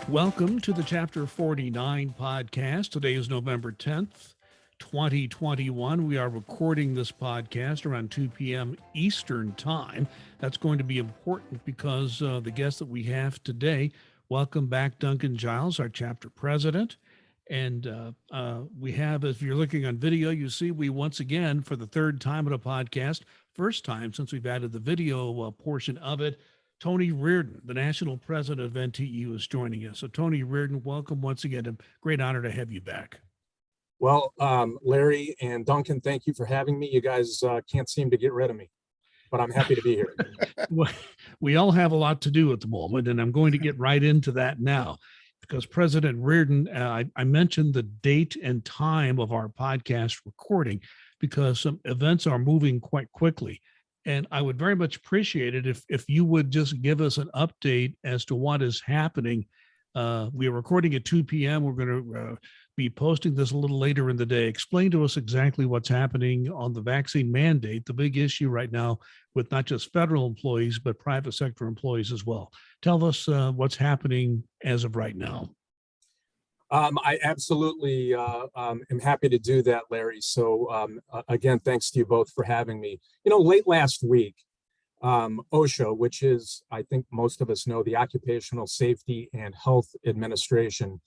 Welcome to the Chapter 49 podcast. Today is November 10th, 2021. We are recording this podcast around 2 p.m. Eastern Time. That's going to be important because the guest that we have today, welcome back Duncan Giles, our chapter president. And we have, if you're looking on video, you see we once again, for the third time in a podcast, first time since we've added the video portion of it, Tony Reardon, the national president of Nteu, is joining us. So Tony Reardon, welcome once again. A great honor to have you back. Well, Larry and Duncan, thank you for having me. You guys can't seem to get rid of me, but I'm happy to be here. We all have a lot to do at the moment, and I'm going to get right into that now. Because President Reardon, I mentioned the date and time of our podcast recording because some events are moving quite quickly. And I would very much appreciate it if you would just give us an update as to what is happening. We are recording at 2 p.m. We're going to be posting this a little later in the day. Explain to us exactly what's happening on the vaccine mandate, the big issue right now with not just federal employees, but private sector employees as well. Tell us what's happening as of right now. I absolutely am happy to do that, Larry. So again, thanks to you both for having me. You know, late last week, OSHA, which is, I think most of us know, the Occupational Safety and Health Administration,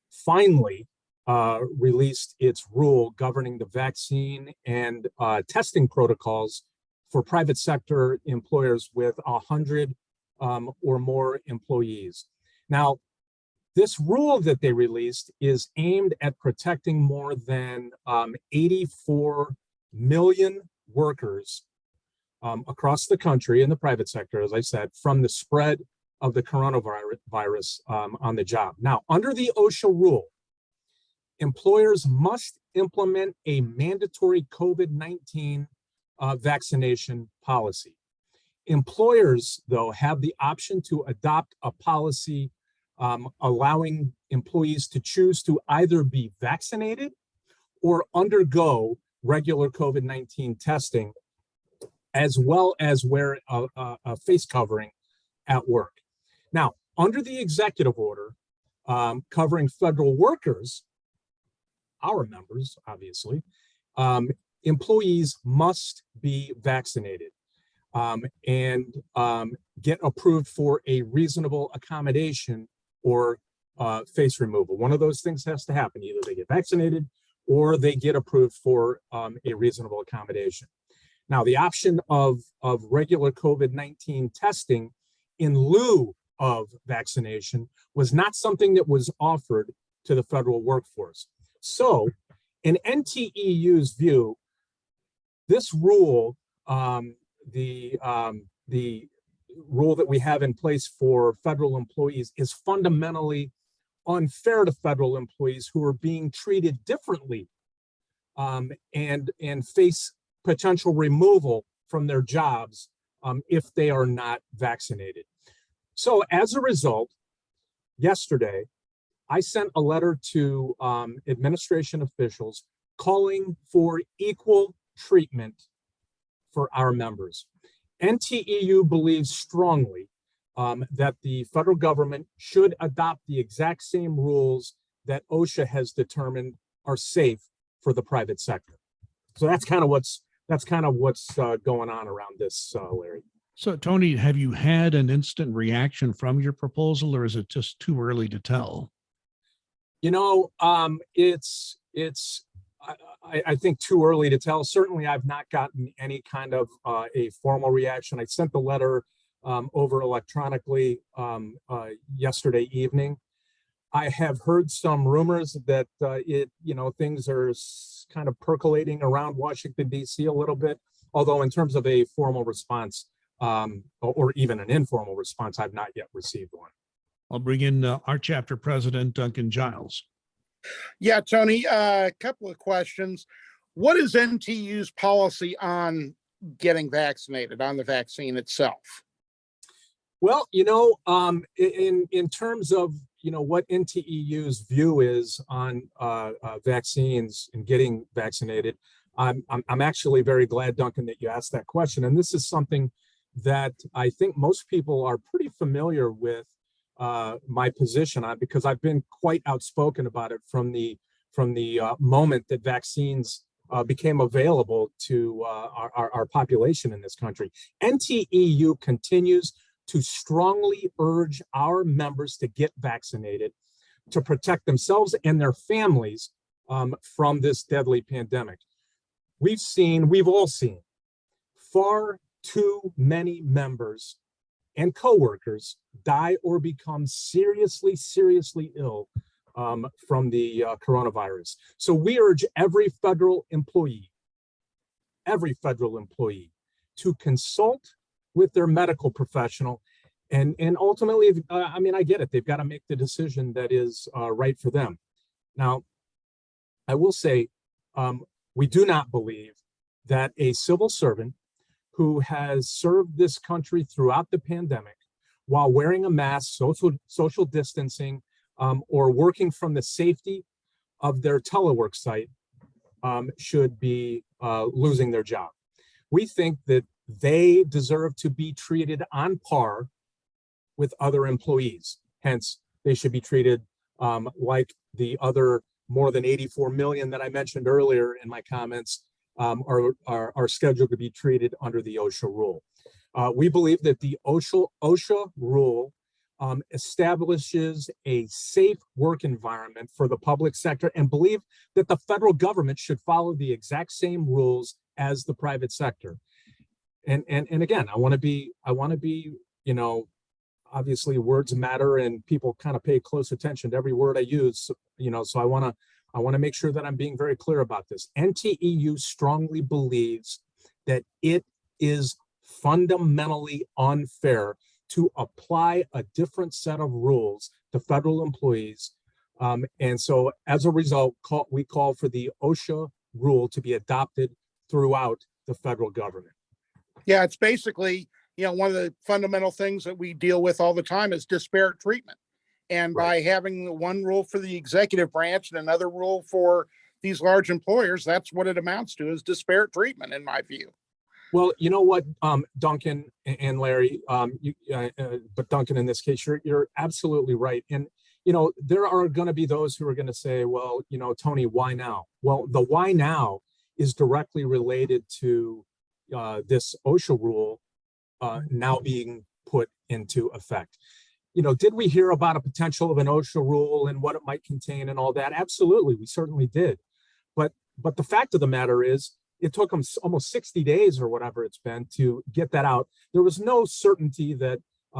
finally released its rule governing the vaccine and testing protocols for private sector employers with 100 or more employees. Now, this rule that they released is aimed at protecting more than 84 million workers across the country in the private sector, as I said, from the spread of the coronavirus on the job. Now, under the OSHA rule, employers must implement a mandatory COVID-19 vaccination policy. Employers, though, have the option to adopt a policy allowing employees to choose to either be vaccinated or undergo regular COVID-19 testing, as well as wear a face covering at work. Now, under the executive order covering federal workers, our members, obviously, employees must be vaccinated and get approved for a reasonable accommodation or face removal. One of those things has to happen. Either they get vaccinated or they get approved for a reasonable accommodation. Now, the option of regular COVID-19 testing in lieu of vaccination was not something that was offered to the federal workforce. So, in NTEU's view, this rule, the rule that we have in place for federal employees, is fundamentally unfair to federal employees who are being treated differently and face potential removal from their jobs if they are not vaccinated. So as a result, yesterday, I sent a letter to administration officials calling for equal treatment for our members. NTEU believes strongly that the federal government should adopt the exact same rules that OSHA has determined are safe for the private sector. So that's kind of what's going on around this, Larry. So, Tony, have you had an instant reaction from your proposal, or is it just too early to tell? You know, I think too early to tell. Certainly, I've not gotten any kind of a formal reaction. I sent the letter over electronically yesterday evening. I have heard some rumors that things are kind of percolating around Washington, D.C. a little bit. Although in terms of a formal response or even an informal response, I've not yet received one. I'll bring in our chapter president, Duncan Giles. Yeah, Tony, a couple of questions. What is NTU's policy on getting vaccinated, on the vaccine itself? Well, in terms of, what NTEU's view is on vaccines and getting vaccinated, I'm actually very glad, Duncan, that you asked that question. And this is something that I think most people are pretty familiar with my position on, because I've been quite outspoken about it from the moment that vaccines became available to our population in this country. NTEU continues to strongly urge our members to get vaccinated to protect themselves and their families from this deadly pandemic. We've all seen far too many members and coworkers die or become seriously ill from the coronavirus. So we urge every federal employee to consult with their medical professional, and ultimately, I mean, I get it. They've got to make the decision that is right for them. Now, I will say, we do not believe that a civil servant who has served this country throughout the pandemic while wearing a mask, social distancing, or working from the safety of their telework site should be losing their job. We think that they deserve to be treated on par with other employees. Hence, they should be treated like the other more than 84 million that I mentioned earlier in my comments are scheduled to be treated under the OSHA rule. We believe that the OSHA rule establishes a safe work environment for the public sector, and believe that the federal government should follow the exact same rules as the private sector. And again, I want to be, you know, obviously words matter, and people kind of pay close attention to every word I use, you know, so I want to make sure that I'm being very clear about this. NTEU strongly believes that it is fundamentally unfair to apply a different set of rules to federal employees. And so as a result, we call for the OSHA rule to be adopted throughout the federal government. Yeah, it's basically, you know, one of the fundamental things that we deal with all the time is disparate treatment. And by having one rule for the executive branch and another rule for these large employers, that's what it amounts to, is disparate treatment, in my view. Well, you know what, Duncan and Larry, but Duncan, in this case, you're absolutely right. And, you know, there are going to be those who are going to say, well, you know, Tony, why now? Well, the why now is directly related to this OSHA rule now being put into effect. You know, did we hear about a potential of an OSHA rule and what it might contain and all that? Absolutely, we certainly did. But the fact of the matter is, it took them almost 60 days or whatever it's been to get that out. There was no certainty that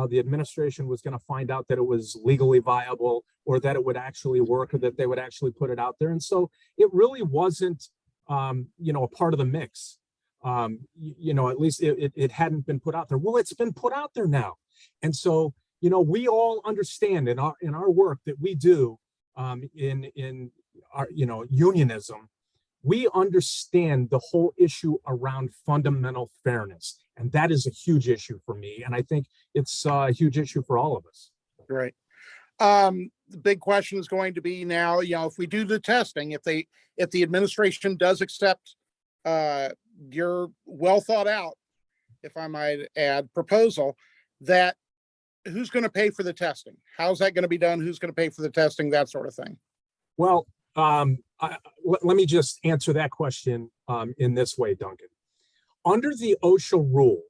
the administration was going to find out that it was legally viable, or that it would actually work, or that they would actually put it out there. And so it really wasn't, you know, a part of the mix. You know, at least it hadn't been put out there. Well, it's been put out there now. And so, you know, we all understand in our work that we do in our, you know, unionism, we understand the whole issue around fundamental fairness. And that is a huge issue for me. And I think it's a huge issue for all of us. Right. The big question is going to be now, you know, if we do the testing, if the administration does accept your well thought out, if I might add, proposal, that who's going to pay for the testing? How's that going to be done? Who's going to pay for the testing? That sort of thing. Well, let me just answer that question in this way, Duncan. Under the OSHA rule,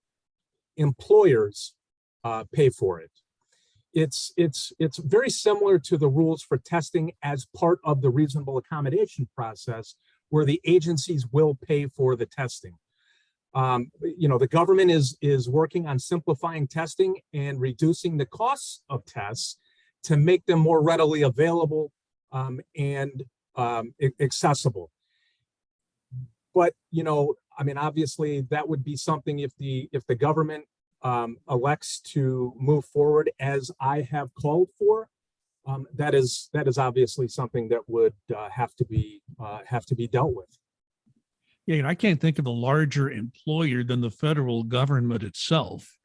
employers pay for it. It's very similar to the rules for testing as part of the reasonable accommodation process, where the agencies will pay for the testing. You know, the government is working on simplifying testing and reducing the costs of tests to make them more readily available and accessible. But, you know, I mean, obviously that would be something if the government elects to move forward as I have called for. That is obviously something that would have to be dealt with. Yeah, you know, I can't think of a larger employer than the federal government itself.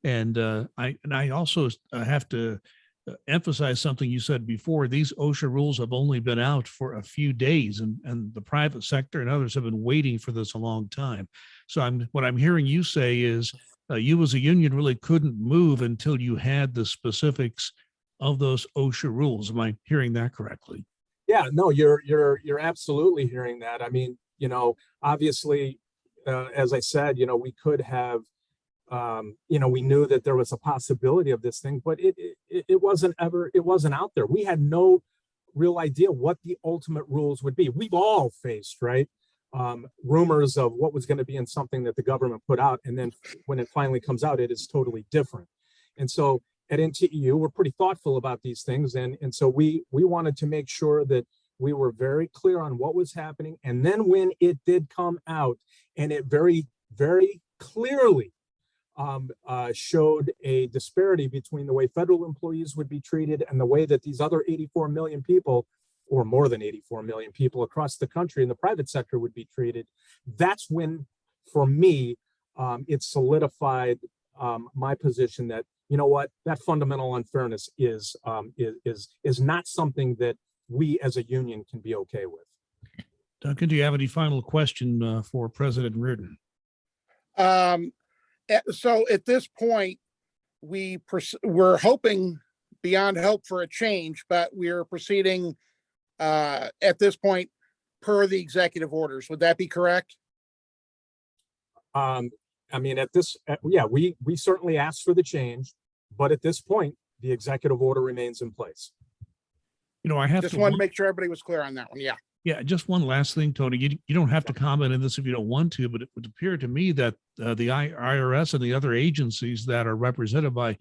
And I also have to emphasize something you said before. These OSHA rules have only been out for a few days, and the private sector and others have been waiting for this a long time. So what I'm hearing you say is you as a union really couldn't move until you had the specifics of those OSHA rules. Am I hearing that correctly? Yeah, no, you're absolutely hearing that. I mean, obviously, as I said, we could have, we knew that there was a possibility of this thing, but it wasn't out there. We had no real idea what the ultimate rules would be. We've all faced, right, rumors of what was going to be in something that the government put out, and then when it finally comes out, it is totally different. And so at NTEU, we're pretty thoughtful about these things, and so we wanted to make sure that we were very clear on what was happening. And then when it did come out, and it very, very clearly showed a disparity between the way federal employees would be treated and the way that these other 84 million people, or more than 84 million people across the country in the private sector would be treated, that's when, for me, it solidified my position that, you know what, that fundamental unfairness is not something that we as a union can be okay with. Duncan, do you have any final question for President Reardon? So at this point, we're hoping beyond hope for a change, but we're proceeding at this point per the executive orders. Would that be correct? I mean, we certainly asked for the change, but at this point, the executive order remains in place. I have just wanted to make sure everybody was clear on that one. Yeah. Yeah, just one last thing, Tony. You don't have to comment on this if you don't want to, but it would appear to me that the IRS and the other agencies that are represented by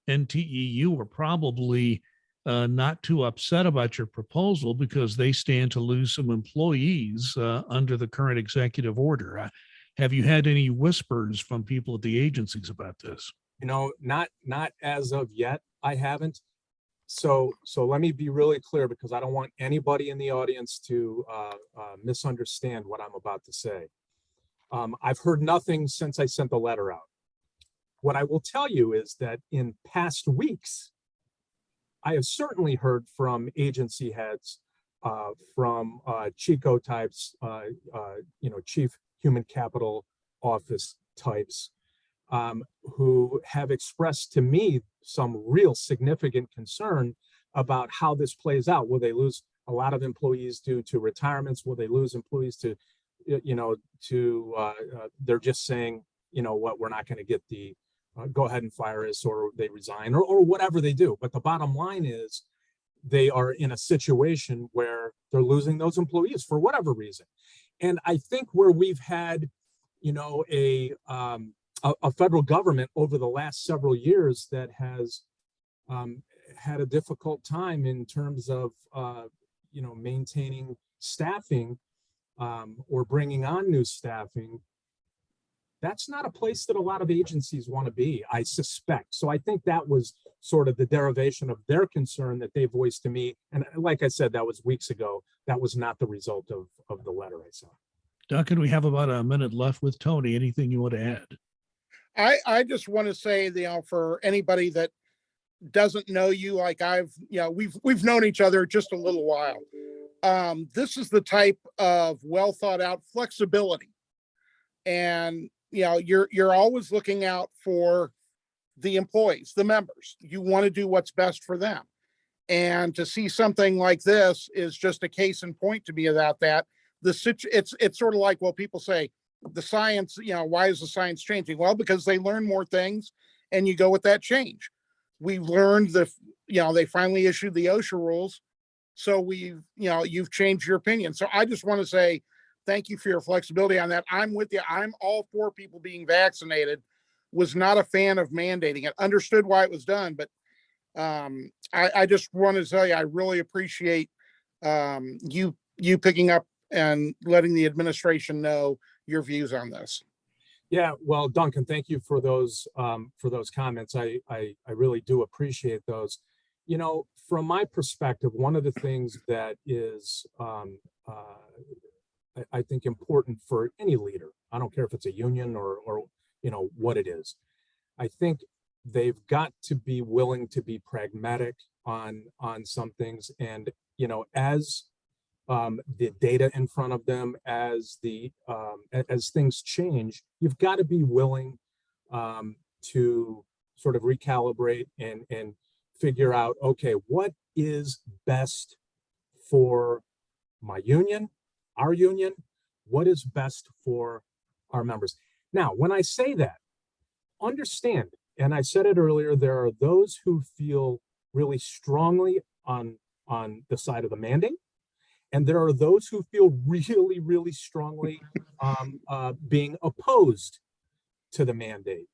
NTEU are probably not too upset about your proposal because they stand to lose some employees under the current executive order. Have you had any whispers from people at the agencies about this? Not as of yet. I haven't. So let me be really clear, because I don't want anybody in the audience to misunderstand what I'm about to say. I've heard nothing since I sent the letter out. What I will tell you is that in past weeks, I have certainly heard from agency heads, from Chico types, Chief Human Capital Office types, who have expressed to me some real significant concern about how this plays out. Will they lose a lot of employees due to retirements? Will they lose employees to, they're just saying, we're not going to get the go ahead and fire us, or they resign, or whatever they do. But the bottom line is they are in a situation where they're losing those employees for whatever reason. And I think where we've had, a federal government over the last several years that has had a difficult time in terms of, maintaining staffing or bringing on new staffing, that's not a place that a lot of agencies want to be, I suspect. So I think that was sort of the derivation of their concern that they voiced to me. And like I said, that was weeks ago. That was not the result of the letter I saw. Duncan, we have about a minute left with Tony. Anything you want to add? I just want to say, for anybody that doesn't know you, like we've known each other just a little while. This is the type of well thought out flexibility, and you're always looking out for the employees, the members. You want to do what's best for them, and to see something like this is just a case in point to me about that. It's sort of like, well, people say, the science, why is the science changing? Well, because they learn more things and you go with that change. We learned they finally issued the OSHA rules. So you've changed your opinion. So I just want to say thank you for your flexibility on that. I'm with you. I'm all for people being vaccinated. Was not a fan of mandating it. Understood why it was done, but I just want to tell you, I really appreciate you picking up and letting the administration know your views on this. Yeah, well, Duncan, thank you for those comments. I really do appreciate those. From my perspective, one of the things that is I think important for any leader, I don't care if it's a union or what it is, I think they've got to be willing to be pragmatic on some things, and as the data in front of them, as things change, you've got to be willing to sort of recalibrate and figure out, okay, what is best for my union, our union, what is best for our members. Now, when I say that, understand, and I said it earlier, there are those who feel really strongly on the side of the mandate, and there are those who feel really, really strongly being opposed to the mandate.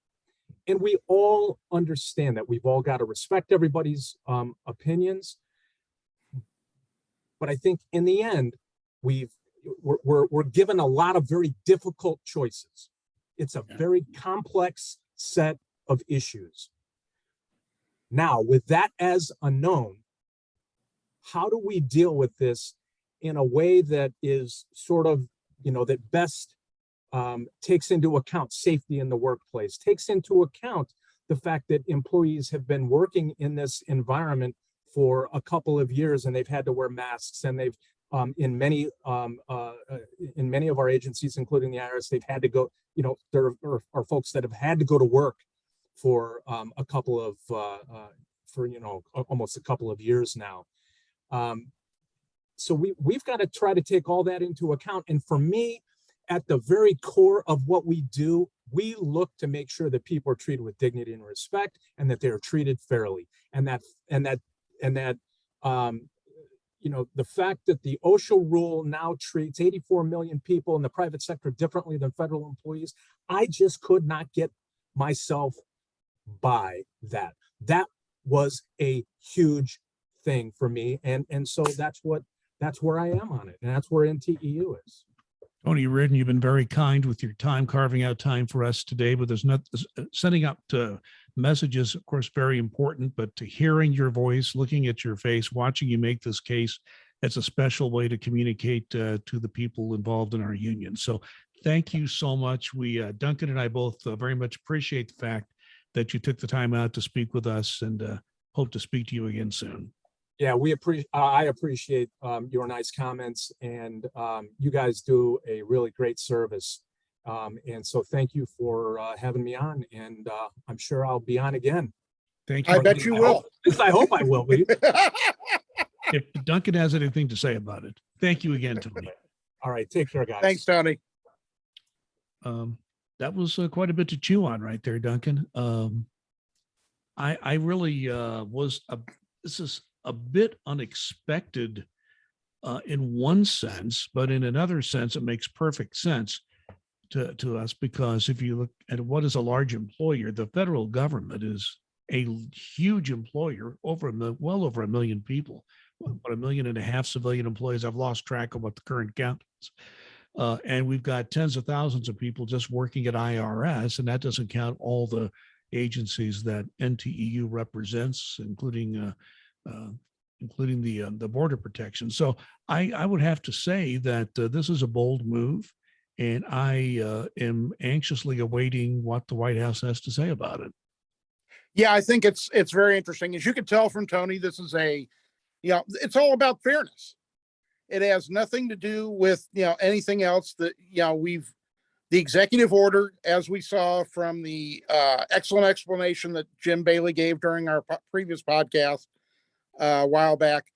And we all understand that. We've all got to respect everybody's opinions. But I think in the end, we're given a lot of very difficult choices. It's a very complex set of issues. Now, with that as a known, how do we deal with this in a way that is sort of, that best takes into account safety in the workplace, takes into account the fact that employees have been working in this environment for a couple of years and they've had to wear masks, and they've in many of our agencies, including the IRS, they've had to go, there are folks that have had to go to work for a couple of almost a couple of years now. So we've got to try to take all that into account. And for me, at the very core of what we do, we look to make sure that people are treated with dignity and respect, and that they are treated fairly. And that the fact that the OSHA rule now treats 84 million people in the private sector differently than federal employees, I just could not get myself by that. That was a huge thing for me. And so that's where I am on it. And that's where NTEU is. Tony Reardon, you've been very kind with your time, carving out time for us today, but there's not sending up to messages, of course, very important, but to hearing your voice, looking at your face, watching you make this case, it's a special way to communicate to the people involved in our union. So thank you so much. We, Duncan and I both very much appreciate the fact that you took the time out to speak with us, and hope to speak to you again soon. Yeah, I appreciate your nice comments, and you guys do a really great service. And so thank you for having me on, and I'm sure I'll be on again. Thank you. I bet you will. I hope I will be. If Duncan has anything to say about it. Thank you again, Tony. All right, take care, guys. Thanks, Tony. That was quite a bit to chew on right there, Duncan. I really this is a bit unexpected in one sense, but in another sense, it makes perfect sense to us, because if you look at what is a large employer, the federal government is a huge employer, well over 1 million people, about 1.5 million civilian employees. I've lost track of what the current count is. And we've got tens of thousands of people just working at IRS, and that doesn't count all the agencies that NTEU represents, including the border protection. So I would have to say that this is a bold move, and I am anxiously awaiting what the White House has to say about it. Yeah, I think it's very interesting. As you can tell from Tony, this is it's all about fairness. It has nothing to do with, anything else that, the executive order, as we saw from the excellent explanation that Jim Bailey gave during our previous podcast a while back,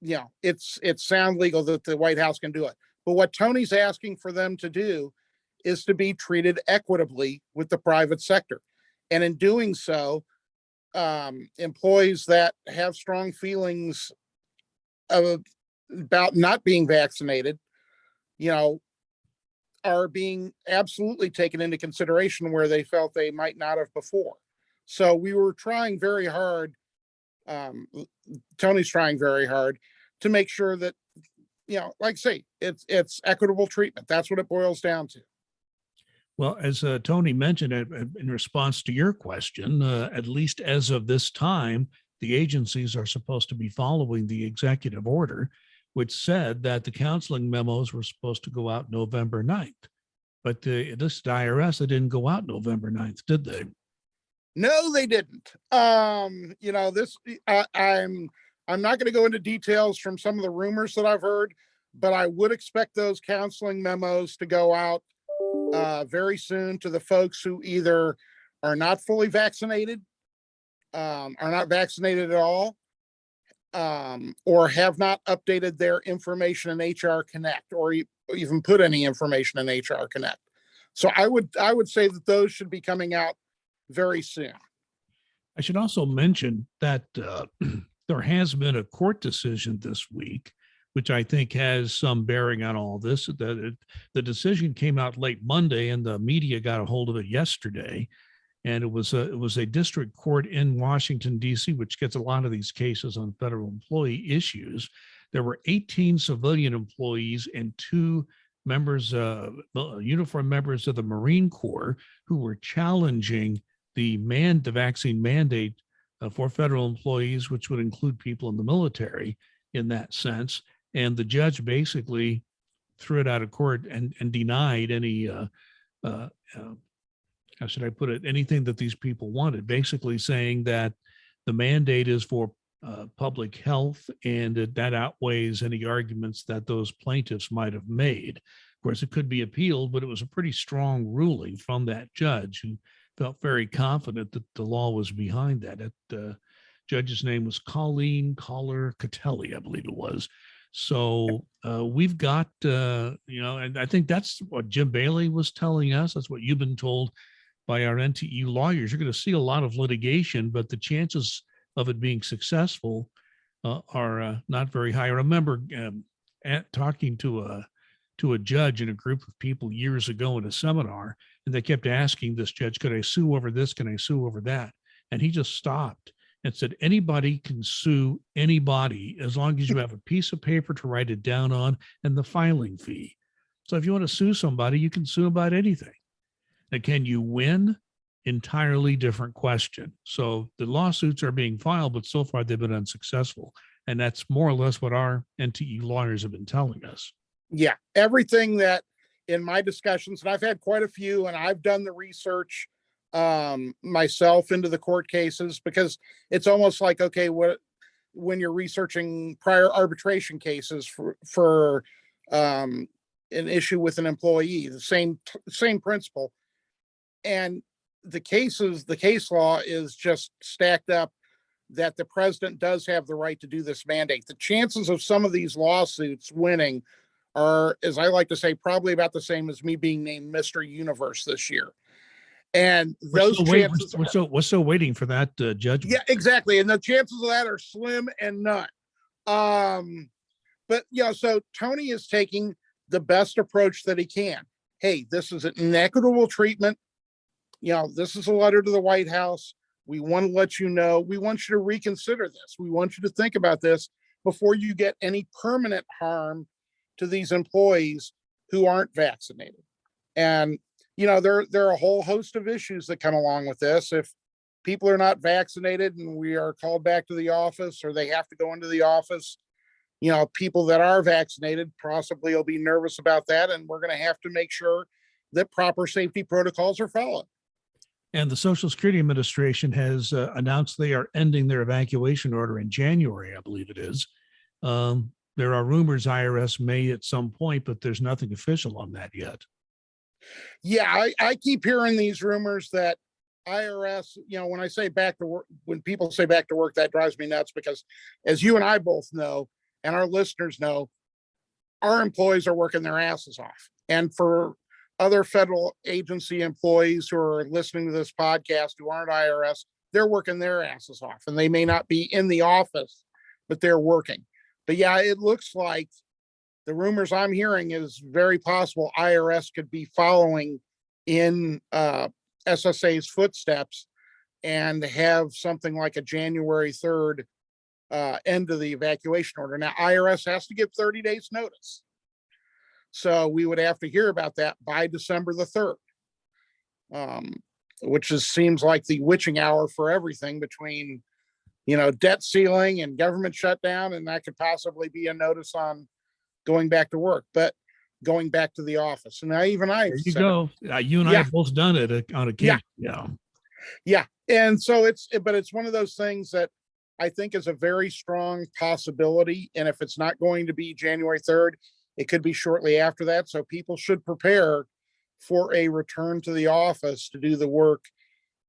it's sound legal that the White House can do it. But what Tony's asking for them to do is to be treated equitably with the private sector. And in doing so, employees that have strong feelings about not being vaccinated, are being absolutely taken into consideration where they felt they might not have before. So we were trying very hard. Tony's trying very hard to make sure that, like I say, it's equitable treatment. That's what it boils down to. Well, as Tony mentioned in response to your question, at least as of this time, the agencies are supposed to be following the executive order, which said that the counseling memos were supposed to go out November 9th. But this IRS, they didn't go out November 9th, did they? No, they didn't. I'm not going to go into details from some of the rumors that I've heard, but I would expect those counseling memos to go out very soon to the folks who either are not fully vaccinated are not vaccinated at all, or have not updated their information in HR Connect, or even put any information in HR Connect. So I would say that those should be coming out very soon. I should also mention that there has been a court decision this week, which I think has some bearing on all this. The decision came out late Monday, and the media got a hold of it yesterday. And it was a district court in Washington, D.C., which gets a lot of these cases on federal employee issues. There were 18 civilian employees and 2 members, uniformed members of the Marine Corps, who were challenging the vaccine mandate for federal employees, which would include people in the military in that sense. And the judge basically threw it out of court and denied any, how should I put it, anything that these people wanted, basically saying that the mandate is for public health and that outweighs any arguments that those plaintiffs might have made. Of course, it could be appealed, but it was a pretty strong ruling from that judge who felt very confident that the law was behind that. The judge's name was Colleen Catelli, I believe it was. So we've got, and I think that's what Jim Bailey was telling us. That's what you've been told by our NTE lawyers. You're going to see a lot of litigation, but the chances of it being successful are not very high. I remember talking to a judge and a group of people years ago in a seminar, and they kept asking this judge, could I sue over this? Can I sue over that? And he just stopped and said, anybody can sue anybody as long as you have a piece of paper to write it down on and the filing fee. So if you want to sue somebody, you can sue about anything. Now, can you win? Entirely different question. So the lawsuits are being filed, but so far they've been unsuccessful. And that's more or less what our NTE lawyers have been telling us. Yeah, everything that in my discussions, and I've had quite a few, and I've done the research myself into the court cases, because it's almost like, okay, when you're researching prior arbitration cases for an issue with an employee, the same principle. And the case law is just stacked up that the president does have the right to do this mandate. The chances of some of these lawsuits winning are, as I like to say, probably about the same as me being named Mr. Universe this year. And those chances, we're still waiting for that judgment. Yeah, exactly. And the chances of that are slim and none. But so Tony is taking the best approach that he can. Hey, this is an inequitable treatment. This is a letter to the White House. We want to let you know, we want you to reconsider this. We want you to think about this before you get any permanent harm to these employees who aren't vaccinated. And, there are a whole host of issues that come along with this. If people are not vaccinated and we are called back to the office, or they have to go into the office, people that are vaccinated possibly will be nervous about that. And we're going to have to make sure that proper safety protocols are followed. And the Social Security Administration has announced they are ending their evacuation order in January, I believe it is. There are rumors IRS may at some point, but there's nothing official on that yet. Yeah, I keep hearing these rumors that IRS, when I say back to work, when people say back to work, that drives me nuts, because as you and I both know, and our listeners know, our employees are working their asses off. And for other federal agency employees who are listening to this podcast who aren't IRS, they're working their asses off, and they may not be in the office, but they're working. But yeah, it looks like the rumors I'm hearing is very possible IRS could be following in SSA's footsteps and have something like a January 3rd end of the evacuation order. Now, IRS has to give 30 days notice. So we would have to hear about that by December the 3rd, which seems like the witching hour for everything between, debt ceiling and government shutdown. And that could possibly be a notice on going back to work, but going back to the office. And there you go. You and I have both done it on occasion. Yeah. And so it's one of those things that I think is a very strong possibility. And if it's not going to be January 3rd, it could be shortly after that. So people should prepare for a return to the office to do the work,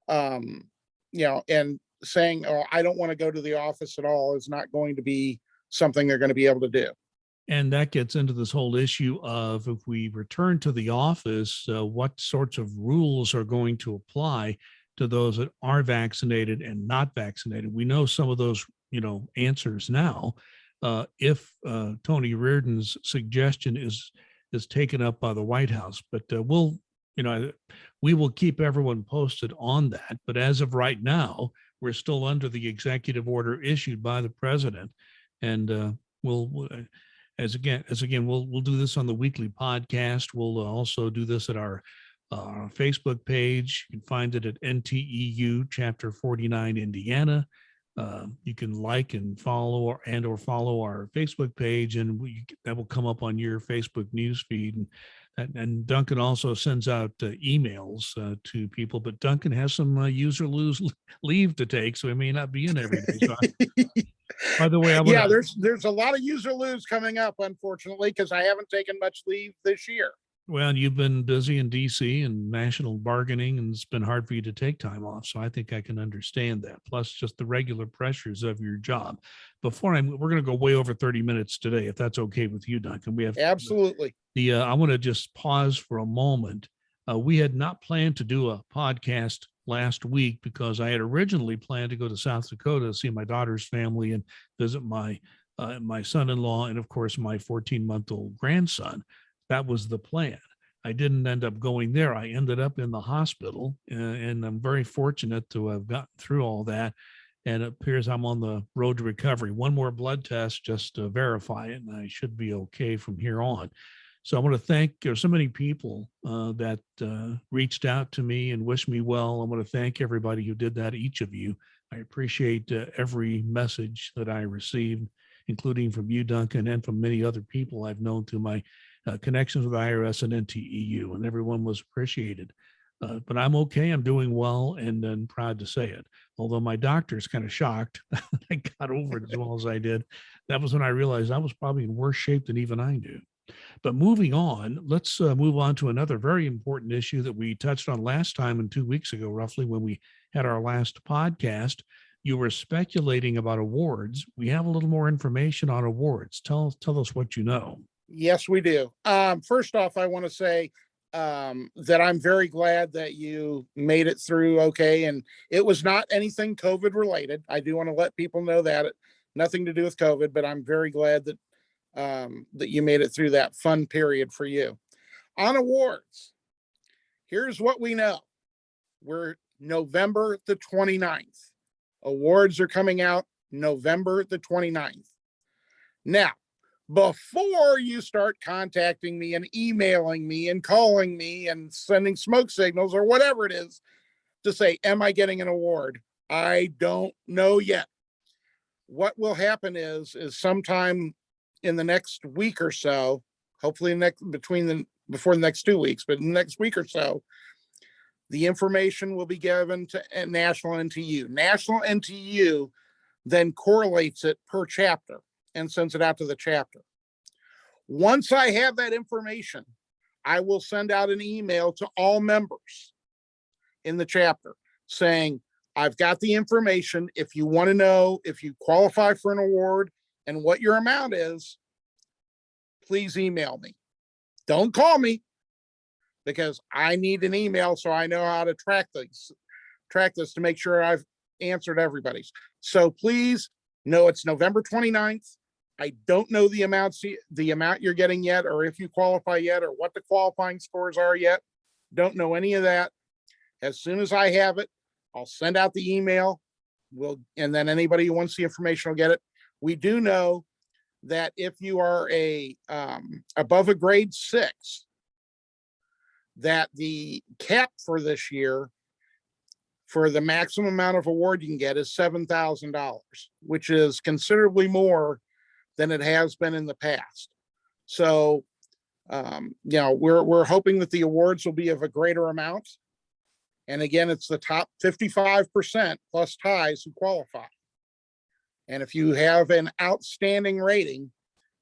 and saying, oh, I don't want to go to the office at all is not going to be something they're going to be able to do. And that gets into this whole issue of if we return to the office, what sorts of rules are going to apply to those that are vaccinated and not vaccinated. We know some of those, answers now. If Tony Reardon's suggestion is taken up by the White House, but we will keep everyone posted on that. But as of right now, we're still under the executive order issued by the president, and we'll we'll do this on the weekly podcast. We'll also do this at our Facebook page. You can find it at Nteu Chapter 49 Indiana. You can like and follow or follow our Facebook page, and that will come up on your Facebook news feed. And Duncan also sends out emails to people, but Duncan has some user leave to take, so he may not be in every day. So by the way, there's a lot of user lose coming up, unfortunately, because I haven't taken much leave this year. Well, you've been busy in DC and national bargaining, and it's been hard for you to take time off. So I think I can understand that. Plus, just the regular pressures of your job. We're going to go way over 30 minutes today, if that's okay with you, Duncan. We have absolutely. I want to just pause for a moment. We had not planned to do a podcast last week because I had originally planned to go to South Dakota to see my daughter's family and visit my son-in-law and, of course, my 14-month-old grandson. That was the plan. I didn't end up going there. I ended up in the hospital, and I'm very fortunate to have gotten through all that. And it appears I'm on the road to recovery. One more blood test just to verify it, and I should be okay from here on. So I want to thank so many people that reached out to me and wished me well. I want to thank everybody who did that, each of you. I appreciate every message that I received, including from you, Duncan, and from many other people I've known through my connections with IRS and NTEU, and everyone was appreciated. But I'm okay. I'm doing well, and proud to say it. Although my doctor's kind of shocked I got over it as well as I did. That was when I realized I was probably in worse shape than even I knew. But moving on, let's move on to another very important issue that we touched on last time and 2 weeks ago, roughly, when we had our last podcast. You were speculating about awards. We have a little more information on awards. Tell us what you know. Yes, we do. First off, I want to say that I'm very glad that you made it through okay. And it was not anything COVID related. I do want to let people know that. Nothing to do with COVID, but I'm very glad that that you made it through that fun period for you. On awards, here's what we know. We're November the 29th. Awards are coming out November the 29th. Now, before you start contacting me and emailing me and calling me and sending smoke signals or whatever it is to say, am I getting an award? I don't know yet. What will happen is sometime in the next week or so, hopefully before the next 2 weeks, but in the next week or so, the information will be given to National NTU. National NTU then correlates it per chapter and sends it out to the chapter. Once I have that information, I will send out an email to all members in the chapter saying, I've got the information. If you want to know if you qualify for an award and what your amount is, please email me. Don't call me, because I need an email so I know how to track this to make sure I've answered everybody's. So please know it's November 29th. I don't know the amount you're getting yet, or if you qualify yet, or what the qualifying scores are yet. Don't know any of that. As soon as I have it, I'll send out the email. And then anybody who wants the information will get it. We do know that if you are above a grade 6, that the cap for this year for the maximum amount of award you can get is $7,000, which is considerably more than it has been in the past. So, we're hoping that the awards will be of a greater amount. And again, it's the top 55% plus ties who qualify. And if you have an outstanding rating,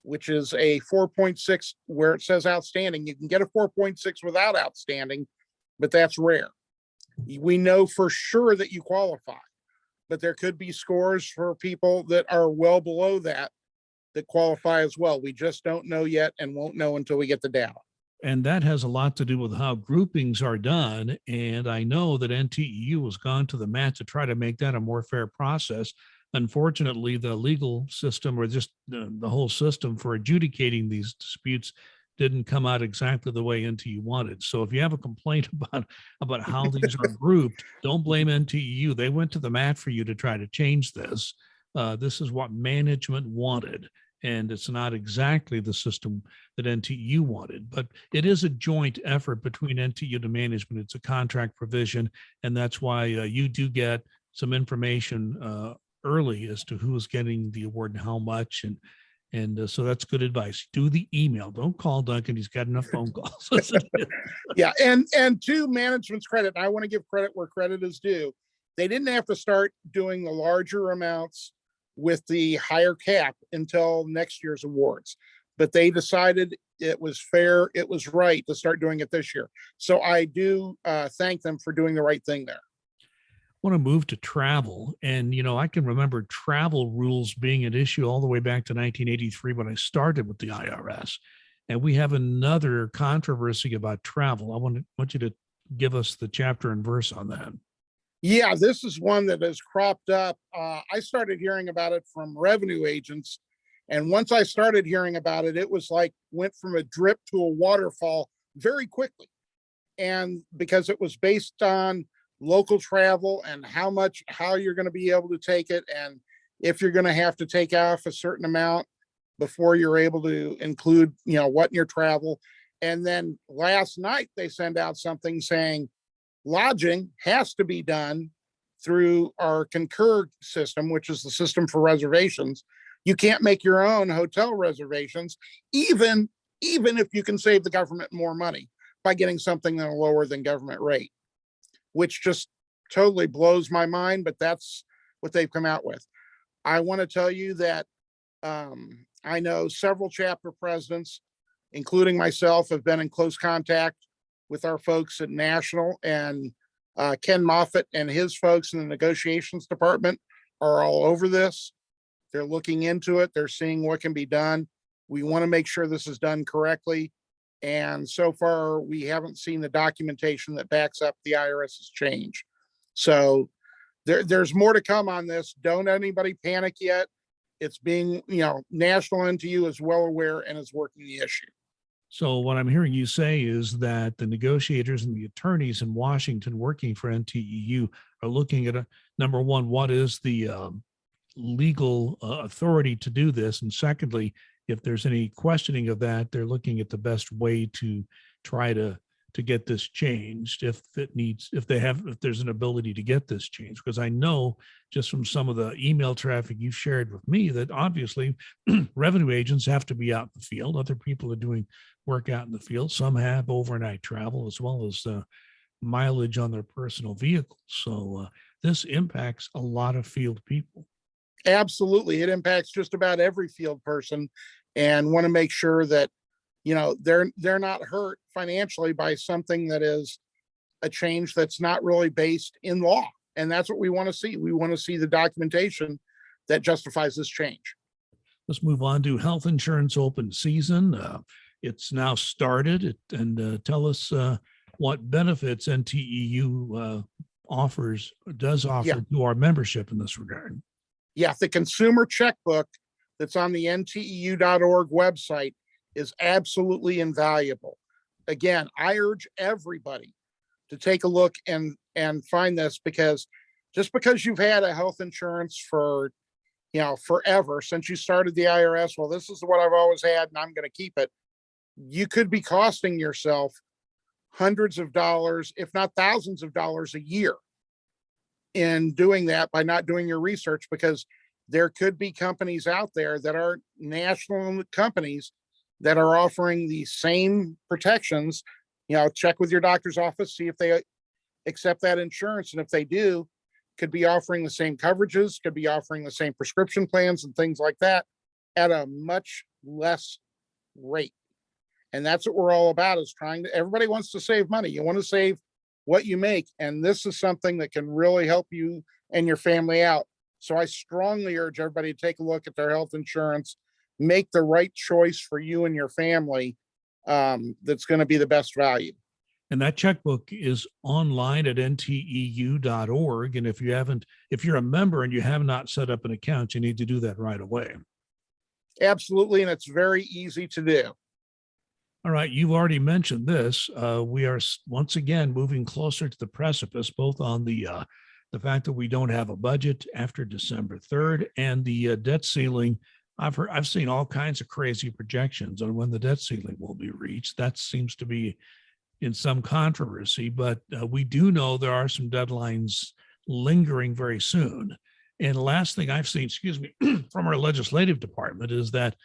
which is a 4.6, where it says outstanding, you can get a 4.6 without outstanding, but that's rare. We know for sure that you qualify. but there could be scores for people that are well below that qualify as well. We just don't know yet and won't know until we get the data. And that has a lot to do with how groupings are done. And I know that NTEU has gone to the mat to try to make that a more fair process. Unfortunately, the legal system, or just the whole system for adjudicating these disputes, didn't come out exactly the way NTEU wanted. So if you have a complaint about how these are grouped, don't blame NTEU. They went to the mat for you to try to change this. This is what management wanted, and it's not exactly the system that NTEU wanted, but it is a joint effort between NTEU to management. It's a contract provision, and that's why you do get some information early as to who's getting the award and how much, and so that's good advice. Do the email. Don't call Duncan. He's got enough phone calls. Yeah, and to management's credit, I want to give credit where credit is due. They didn't have to start doing the larger amounts with the higher cap until next year's awards, but they decided it was fair, it was right to start doing it this year. So I do thank them for doing the right thing there. Want to move to travel. And, I can remember travel rules being an issue all the way back to 1983 when I started with the IRS. And we have another controversy about travel. I want you to give us the chapter and verse on that. Yeah, this is one that has cropped up. I started hearing about it from revenue agents. And once I started hearing about it, it was like went from a drip to a waterfall very quickly. And because it was based on local travel and how you're going to be able to take it, and if you're going to have to take off a certain amount before you're able to include what in your travel. And then last night they sent out something saying lodging has to be done through our Concur system, which is the system for reservations. You can't make your own hotel reservations, even if you can save the government more money by getting something at a lower than government rate, which just totally blows my mind, but that's what they've come out with. I want to tell you that I know several chapter presidents, including myself, have been in close contact with our folks at National, and Ken Moffitt and his folks in the negotiations department are all over this. They're looking into it. They're seeing what can be done. We want to make sure this is done correctly. And so far, we haven't seen the documentation that backs up the IRS's change. So there's more to come on this. Don't anybody panic yet. It's being, National NTU is well aware and is working the issue. So what I'm hearing you say is that the negotiators and the attorneys in Washington working for NTEU are looking at number one, what is the legal authority to do this? And secondly, if there's any questioning of that, they're looking at the best way to try to get this changed if there's an ability to get this changed. Because I know just from some of the email traffic you shared with me that obviously revenue agents have to be out in the field. Other people are doing work out in the field. Some have overnight travel as well as mileage on their personal vehicles. So this impacts a lot of field people. Absolutely. It impacts just about every field person, and want to make sure that, they're not hurt financially by something that is a change that's not really based in law. And that's what we want to see. We want to see the documentation that justifies this change. Let's move on to health insurance open season. It's now started, and tell us what benefits NTEU does offer to our membership in this regard. Yeah, the consumer checkbook that's on the nteu.org website is absolutely invaluable. Again, I urge everybody to take a look and find this, because just because you've had a health insurance for, forever, since you started the IRS, well, this is what I've always had and I'm going to keep it. You could be costing yourself hundreds of dollars, if not thousands of dollars a year in doing that by not doing your research, because there could be companies out there that are national companies that are offering the same protections. Check with your doctor's office, see if they accept that insurance. And if they do, could be offering the same coverages, could be offering the same prescription plans and things like that at a much less rate. And that's what we're all about, is everybody wants to save money. You want to save what you make. And this is something that can really help you and your family out. So I strongly urge everybody to take a look at their health insurance, make the right choice for you and your family. That's going to be the best value. And that checkbook is online at nteu.org. And if you're a member and you have not set up an account, you need to do that right away. Absolutely. And it's very easy to do. All right. You've already mentioned this. We are once again moving closer to the precipice, both on the fact that we don't have a budget after December 3rd and the debt ceiling. I've seen all kinds of crazy projections on when the debt ceiling will be reached. That seems to be in some controversy, but we do know there are some deadlines lingering very soon. And the last thing I've seen, from our legislative department is that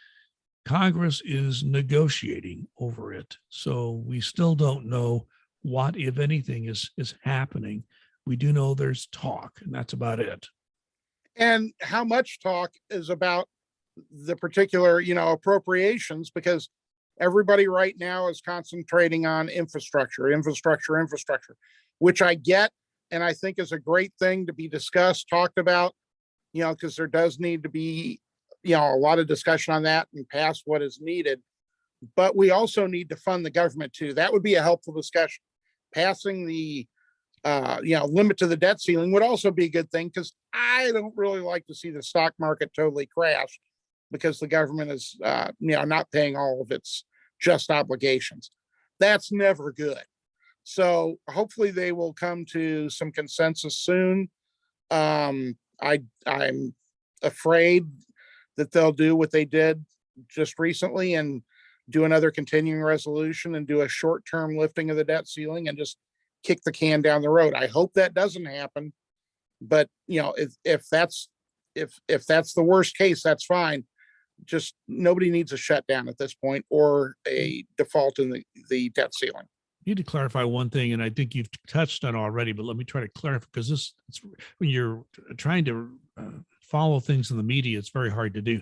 Congress is negotiating over it. So we still don't know what, if anything, is happening. We do know there's talk, and that's about it. And how much talk is about the particular, appropriations, because everybody right now is concentrating on infrastructure, which I get. And I think is a great thing to be discussed, talked about, because there does need to be, a lot of discussion on that and pass what is needed. But we also need to fund the government too. That would be a helpful discussion. Passing the, limit to the debt ceiling would also be a good thing, because I don't really like to see the stock market totally crash because the government is, not paying all of its just obligations. That's never good. So hopefully they will come to some consensus soon. I'm afraid that they'll do what they did just recently and do another continuing resolution and do a short-term lifting of the debt ceiling and just kick the can down the road. I hope that doesn't happen, but if that's the worst case, that's fine. Just nobody needs a shutdown at this point or a default in the debt ceiling. Need to clarify one thing, and I think you've touched on already, but let me try to clarify, because it's when you're trying to follow things in the media, it's very hard to do.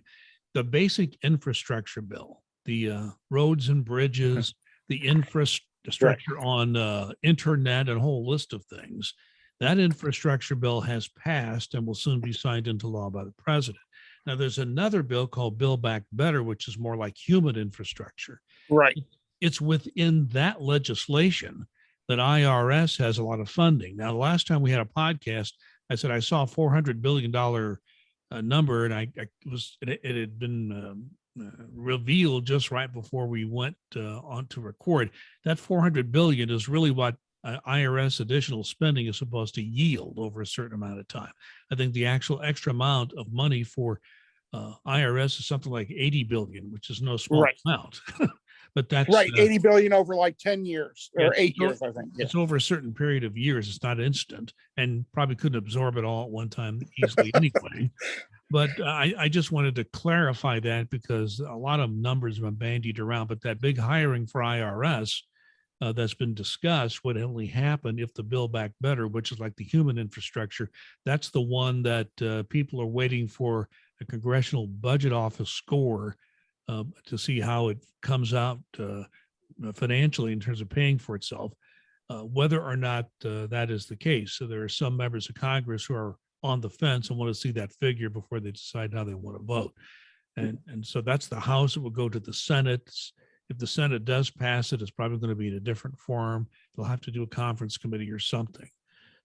The basic infrastructure bill, the roads and bridges, the infrastructure on internet, and a whole list of things, that infrastructure bill has passed and will soon be signed into law by the president. Now, there's another bill called Build Back Better, which is more like human infrastructure. Right. It's within that legislation that IRS has a lot of funding. Now, the last time we had a podcast, I said I saw a $400 billion number, and it had been revealed just right before we went on to record. That $400 billion is really what IRS additional spending is supposed to yield over a certain amount of time. I think the actual extra amount of money for IRS is something like 80 billion, which is no small amount. But that's right. 80 billion over like 10 years or 8 years, I think. Yeah. It's over a certain period of years. It's not instant, and probably couldn't absorb it all at one time easily anyway. But I just wanted to clarify that, because a lot of numbers have been bandied around, but that big hiring for IRS that's been discussed would only happen if the Build Back Better, which is like the human infrastructure, that's the one that people are waiting for a Congressional Budget Office score to see how it comes out financially in terms of paying for itself, whether or not that is the case. So there are some members of Congress who are on the fence and want to see that figure before they decide how they want to vote. And so that's the House. It will go to the Senate. If the Senate does pass it, it's probably going to be in a different form. They'll have to do a conference committee or something.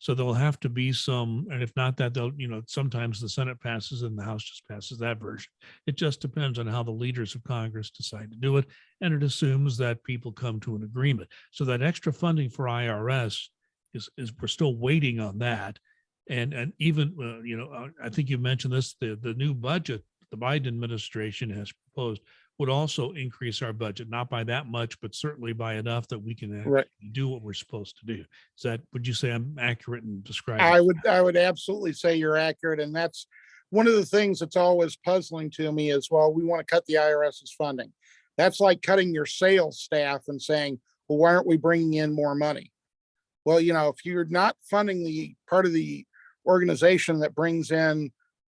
So there'll have to be some, and if not that, they'll, sometimes the Senate passes and the House just passes that version. It just depends on how the leaders of Congress decide to do it. And it assumes that people come to an agreement. So that extra funding for IRS is we're still waiting on that. And even, I think you mentioned this, the new budget the Biden administration has proposed would also increase our budget, not by that much, but certainly by enough that we can actually do what we're supposed to do. Would you say I'm accurate in describing? I would absolutely say you're accurate. And that's one of the things that's always puzzling to me is, well, we want to cut the IRS's funding. That's like cutting your sales staff and saying, well, why aren't we bringing in more money? Well, if you're not funding the part of the organization that brings in,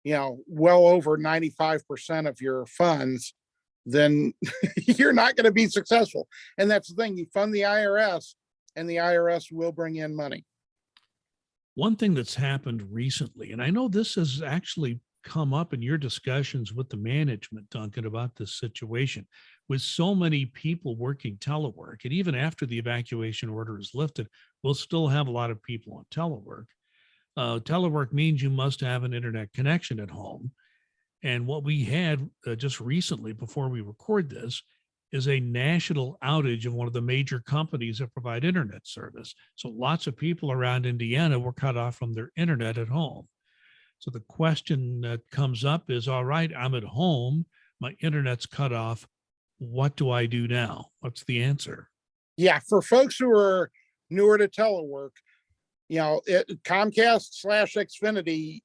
well over 95% of your funds, then you're not going to be successful. And that's the thing. You fund the IRS and the IRS will bring in money. One thing that's happened recently, and I know this has actually come up in your discussions with the management, Duncan, about this situation, with so many people working telework, and even after the evacuation order is lifted, we'll still have a lot of people on telework. Telework means you must have an internet connection at home. And what we had just recently, before we record this, is a national outage of one of the major companies that provide internet service. So lots of people around Indiana were cut off from their internet at home. So the question that comes up is, all right, I'm at home, my internet's cut off. What do I do now? What's the answer? Yeah, for folks who are newer to telework, Comcast / Xfinity,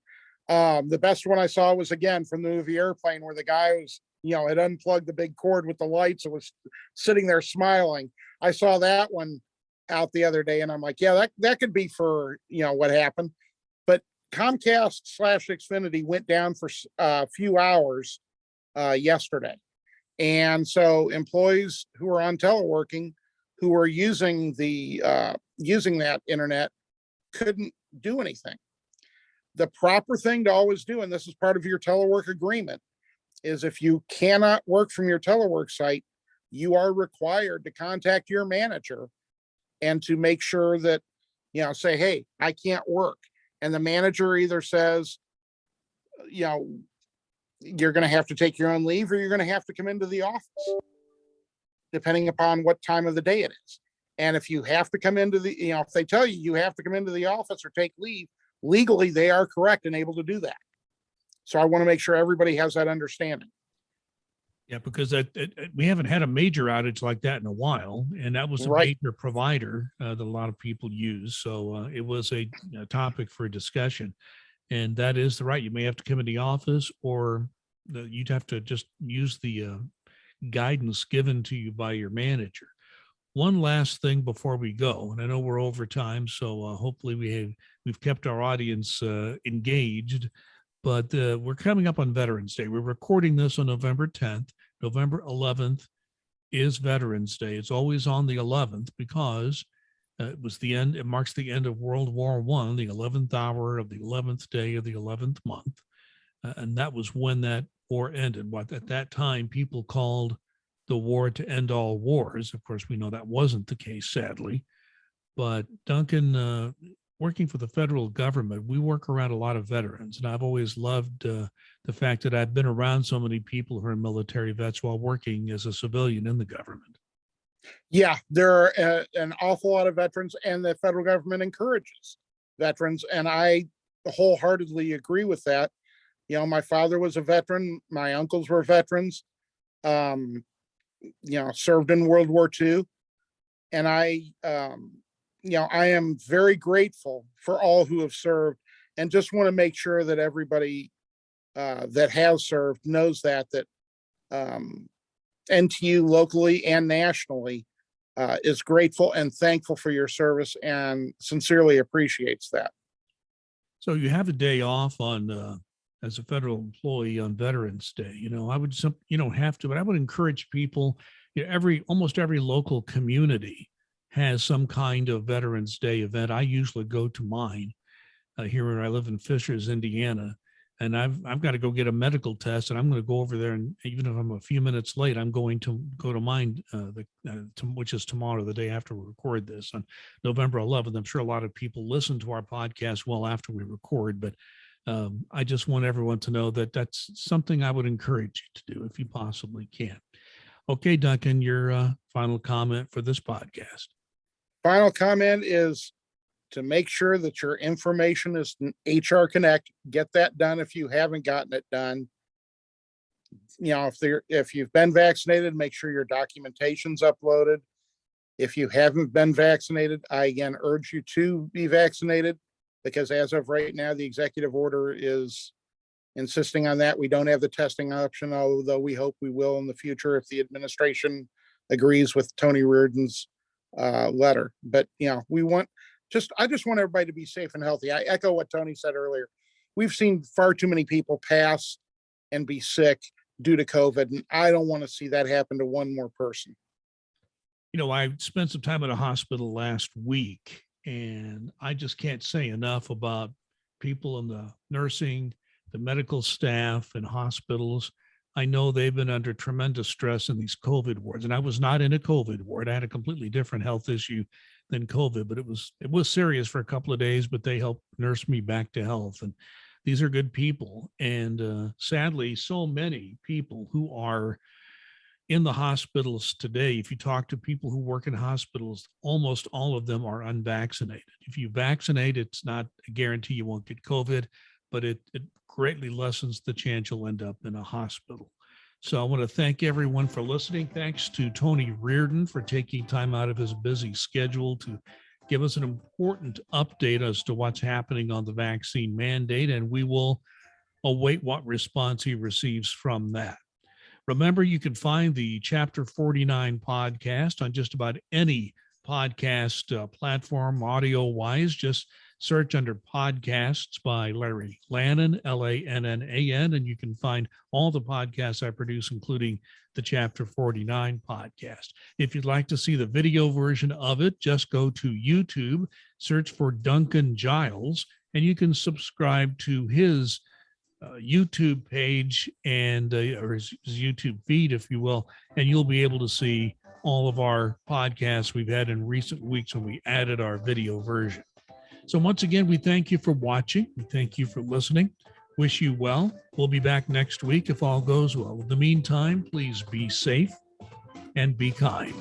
the best one I saw was again from the movie Airplane, where the guy was, had unplugged the big cord with the lights and was sitting there smiling. I saw that one out the other day, and I'm like, yeah, that could be for what happened. But Comcast / Xfinity went down for a few hours yesterday, and so employees who are on teleworking, who are using using that internet, couldn't do anything. The proper thing to always do, and this is part of your telework agreement, is if you cannot work from your telework site, you are required to contact your manager and to make sure that, say, hey, I can't work. And the manager either says, you're going to have to take your own leave, or you're going to have to come into the office, depending upon what time of the day it is. And if you have to come into if they tell you have to come into the office or take leave, legally, they are correct and able to do that. So I want to make sure everybody has that understanding. Yeah, because we haven't had a major outage like that in a while, and that was a Right. major provider that a lot of people use. So it was a topic for discussion, and that is the right. You may have to come in the office, or you'd have to just use the guidance given to you by your manager. One last thing before we go, and I know we're over time, so hopefully we've kept our audience engaged. But we're coming up on Veterans Day. We're recording this on November 10th. November 11th is Veterans Day. It's always on the 11th because it marks the end of World War I, the 11th hour of the 11th day of the 11th month. And that was when that war ended. What at that time people called the war to end all wars. Of course, we know that wasn't the case, sadly. But Duncan, working for the federal government, we work around a lot of veterans, and I've always loved the fact that I've been around so many people who are military vets while working as a civilian in the government. Yeah, there are an awful lot of veterans, and the federal government encourages veterans, and I wholeheartedly agree with that. My father was a veteran, my uncles were veterans, served in World War II, and I am very grateful for all who have served, and just want to make sure that everybody that has served knows that NTU locally and nationally is grateful and thankful for your service and sincerely appreciates that. So you have a day off on as a federal employee on Veterans Day. I would you don't have to, but I would encourage people. Almost every local community has some kind of Veterans Day event. I usually go to mine here where I live in Fishers, Indiana, and I've got to go get a medical test, and I'm going to go over there, and even if I'm a few minutes late, I'm going to go to mine, which is tomorrow, the day after we record this on November 11th. I'm sure a lot of people listen to our podcast well after we record, but I just want everyone to know that that's something I would encourage you to do if you possibly can. Okay, Duncan, your final comment for this podcast. Final comment is to make sure that your information is in HR Connect. Get that done if you haven't gotten it done. If you've been vaccinated, make sure your documentation's uploaded. If you haven't been vaccinated, I again urge you to be vaccinated, because as of right now, the executive order is insisting on that. We don't have the testing option, although we hope we will in the future if the administration agrees with Tony Reardon's letter. But I just want everybody to be safe and healthy. I echo what Tony said earlier. We've seen far too many people pass and be sick due to COVID, and I don't want to see that happen to one more person. I spent some time at a hospital last week, and I just can't say enough about people in the nursing, the medical staff, and hospitals. I know they've been under tremendous stress in these COVID wards, and I was not in a COVID ward. I had a completely different health issue than COVID, but it was serious for a couple of days. But they helped nurse me back to health, and these are good people. And sadly, so many people who are in the hospitals today, if you talk to people who work in hospitals, almost all of them are unvaccinated. If you vaccinate, it's not a guarantee you won't get COVID, but it greatly lessens the chance you'll end up in a hospital. So I want to thank everyone for listening. Thanks to Tony Reardon for taking time out of his busy schedule to give us an important update as to what's happening on the vaccine mandate, and we will await what response he receives from that. Remember, you can find the Chapter 49 podcast on just about any podcast platform, audio-wise. Just search under podcasts by Larry Lannan, Lannan, and you can find all the podcasts I produce, including the Chapter 49 podcast. If you'd like to see the video version of it, just go to YouTube, search for Duncan Giles, and you can subscribe to his YouTube page and or his YouTube feed, if you will, and you'll be able to see all of our podcasts we've had in recent weeks when we added our video version. So once again, we thank you for watching. We thank you for listening. Wish you well. We'll be back next week if all goes well. In the meantime, please be safe and be kind.